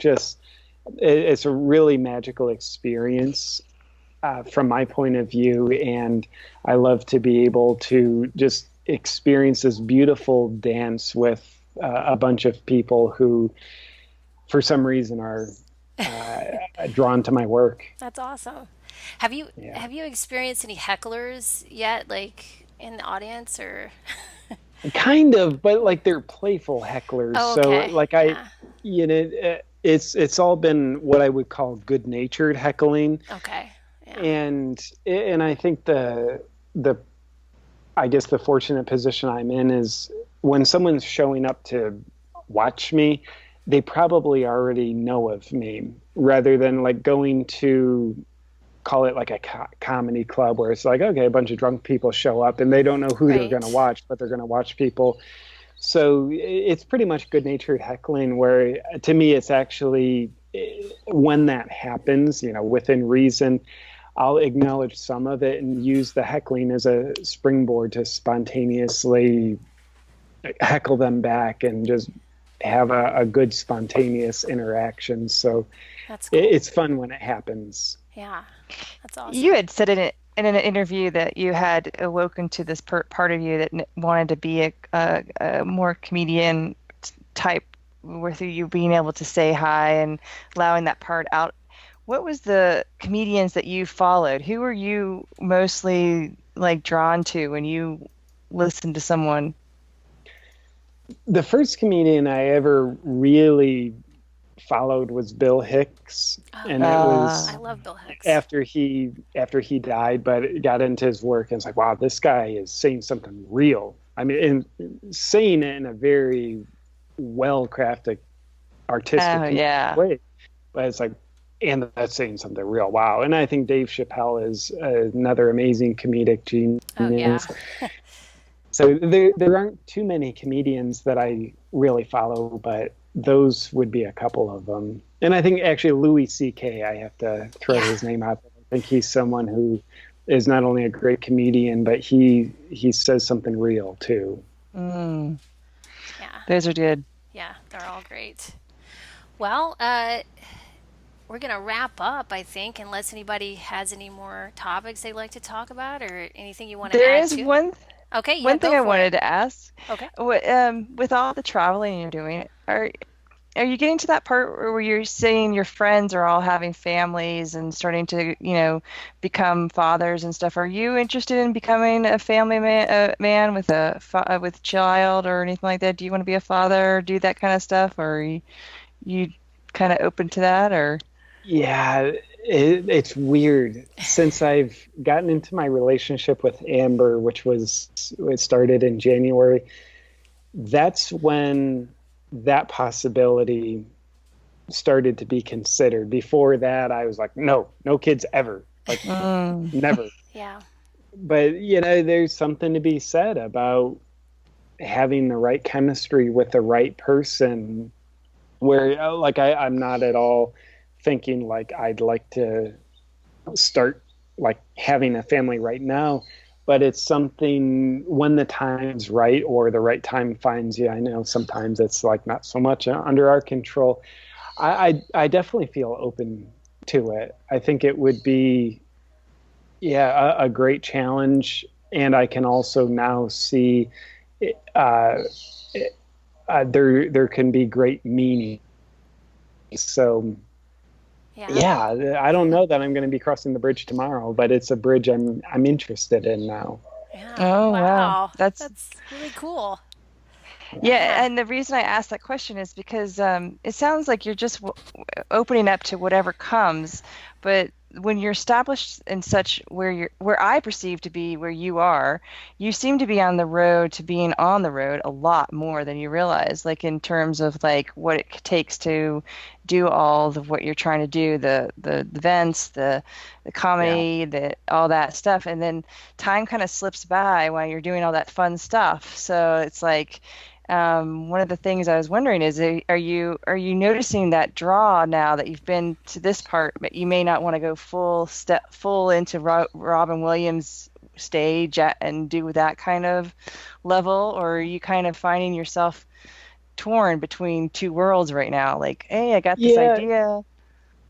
a really magical experience from my point of view. And I love to be able to just experience this beautiful dance with a bunch of people who, for some reason, are drawn to my work. That's awesome. Have you experienced any hecklers yet, like in the audience, or? Kind of, but like they're playful hecklers. Oh, okay. So like it's all been what I would call good-natured heckling. Okay. Yeah. And I think the I guess the fortunate position I'm in is when someone's showing up to watch me, they probably already know of me, rather than like going to, call it like a comedy club where it's like, okay, a bunch of drunk people show up and they don't know who they're going to watch, but they're going to watch people. So it's pretty much good-natured heckling, where to me it's actually, when that happens, within reason, I'll acknowledge some of it and use the heckling as a springboard to spontaneously heckle them back and just have a good spontaneous interaction. So that's cool. It's fun when it happens. Yeah, that's awesome. You had said in an interview that you had awoken to this part of you that wanted to be a more comedian type, with you being able to say hi and allowing that part out. What was the comedians that you followed? Who were you mostly like drawn to when you listened to someone? The first comedian I ever really followed was Bill Hicks, and it was, I love Bill Hicks. after he died, but it got into his work and it's like, wow, this guy is saying something real. I mean, and saying it in a very well crafted, artistic way. But it's like, and that's saying something real. Wow. And I think Dave Chappelle is another amazing comedic genius. Oh, yeah. So there aren't too many comedians that I really follow, but those would be a couple of them. And I think actually Louis C.K., I have to throw his name out there. I think he's someone who is not only a great comedian, but he says something real too. Yeah. Those are good. Yeah, they're all great. Well, we're going to wrap up, I think, unless anybody has any more topics they'd like to talk about or anything you want to add to. There is one thing I wanted to ask. Okay. With all the traveling you're doing, are you getting to that part where you're seeing your friends are all having families and starting to, become fathers and stuff? Are you interested in becoming a family man with with child or anything like that? Do you want to be a father, or do that kind of stuff, or are you kind of open to that, or? Yeah, it's weird. Since I've gotten into my relationship with Amber, it started in January, that's when that possibility started to be considered. Before that, I was like, no kids ever. Like, never. Yeah. But, there's something to be said about having the right chemistry with the right person, where, like, I'm not at all thinking like I'd like to start like having a family right now, but it's something when the time's right or the right time finds you. I know sometimes it's like not so much under our control. I definitely feel open to it. I think it would be, a great challenge. And I can also now see there can be great meaning. So yeah, I don't know that I'm going to be crossing the bridge tomorrow, but it's a bridge I'm interested in now. Yeah. Oh, wow. Wow. That's really cool. Yeah, and the reason I asked that question is because it sounds like you're just opening up to whatever comes, but when you're established in such where I perceive to be where you are, you seem to be on the road to being on the road a lot more than you realize, like in terms of like what it takes to do all of what you're trying to do, the events, the comedy, all that stuff, and then time kind of slips by while you're doing all that fun stuff. So it's like one of the things I was wondering is, are you noticing that draw now that you've been to this part, but you may not want to go full into Robin Williams stage and do that kind of level, or are you kind of finding yourself torn between two worlds right now? Like, hey, I got this idea.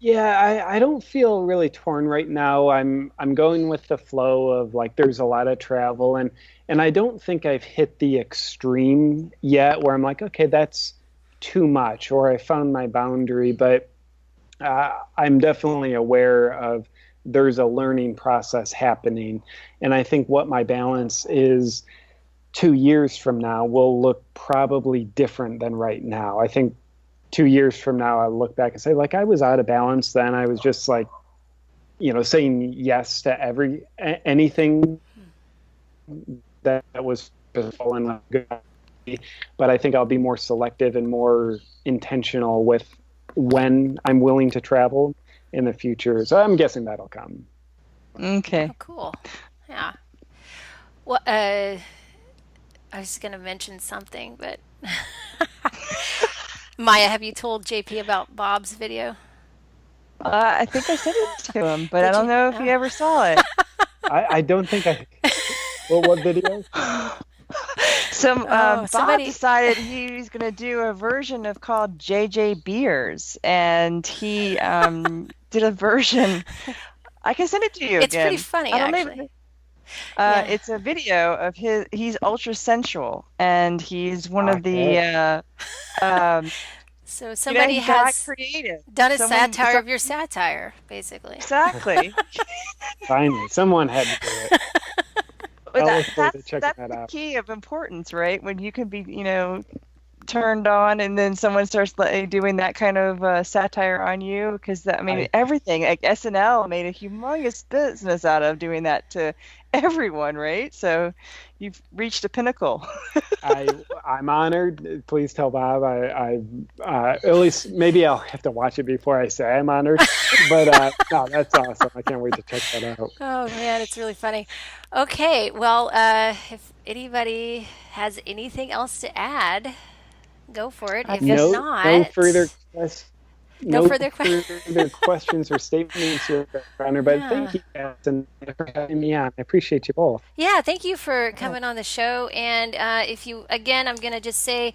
Yeah, I don't feel really torn right now. I'm going with the flow of like there's a lot of travel and I don't think I've hit the extreme yet where I'm like, okay, that's too much or I found my boundary, but I'm definitely aware of there's a learning process happening. And I think what my balance is 2 years from now will look probably different than right now. I think 2 years from now, I'll look back and say, like, I was out of balance then. I was just like, saying yes to anything that was falling good. But I think I'll be more selective and more intentional with when I'm willing to travel in the future. So I'm guessing that'll come. Okay. Oh, cool. Yeah. Well, I was going to mention something, but Maja, have you told JP about Bob's video? I think I sent it to him, but I don't know if he ever saw it. I don't think I. Well, what video? Bob decided he's going to do a version of called JJ Beers, and he did a version. I can send it to you. It's again. pretty funny, actually. It's a video of he's ultra sensual, and he's one of the so somebody has done a satire of your satire, basically. Exactly. Finally, someone had to do it. That's the key of importance, right? When you can be, turned on, and then someone starts doing that kind of satire on you, because everything, like SNL made a humongous business out of doing that to everyone, right? So you've reached a pinnacle. I'm honored. Please tell Bob. At least maybe I'll have to watch it before I say I'm honored. But no, that's awesome. I can't wait to check that out. Oh man, it's really funny. Okay, well, if anybody has anything else to add, go for it. If not, no further questions. No further questions or statements, Your Honor. But thank you, Allison, for having me on. I appreciate you both. Yeah, thank you for coming on the show. And I'm going to just say,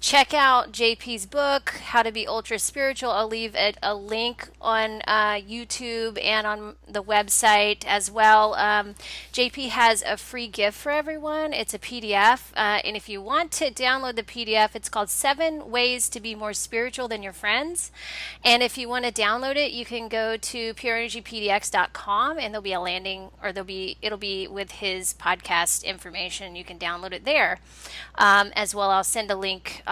check out JP's book, How to Be Ultra Spiritual. I'll leave a link on YouTube and on the website as well. JP has a free gift for everyone. It's a PDF. And if you want to download the PDF, it's called 7 Ways to Be More Spiritual Than Your Friends. And if you want to download it, you can go to pureenergypdx.com and there'll be a landing, or it'll be with his podcast information. You can download it there. As well, I'll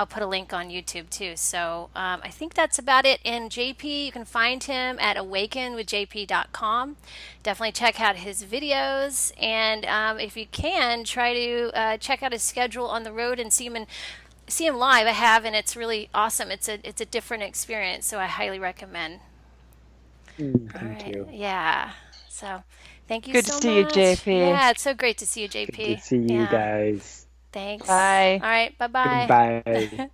put a link on YouTube too. So I think that's about it. And JP, you can find him at awakenwithjp.com. Definitely check out his videos. And if you can, try to check out his schedule on the road and see him live. I have, and it's really awesome. It's a different experience, so I highly recommend. Thank you. Yeah. So thank you so much. Good to see you, JP. Yeah, it's so great to see you, JP. Good to see you guys. Thanks. Bye. All right. Bye-bye. Bye.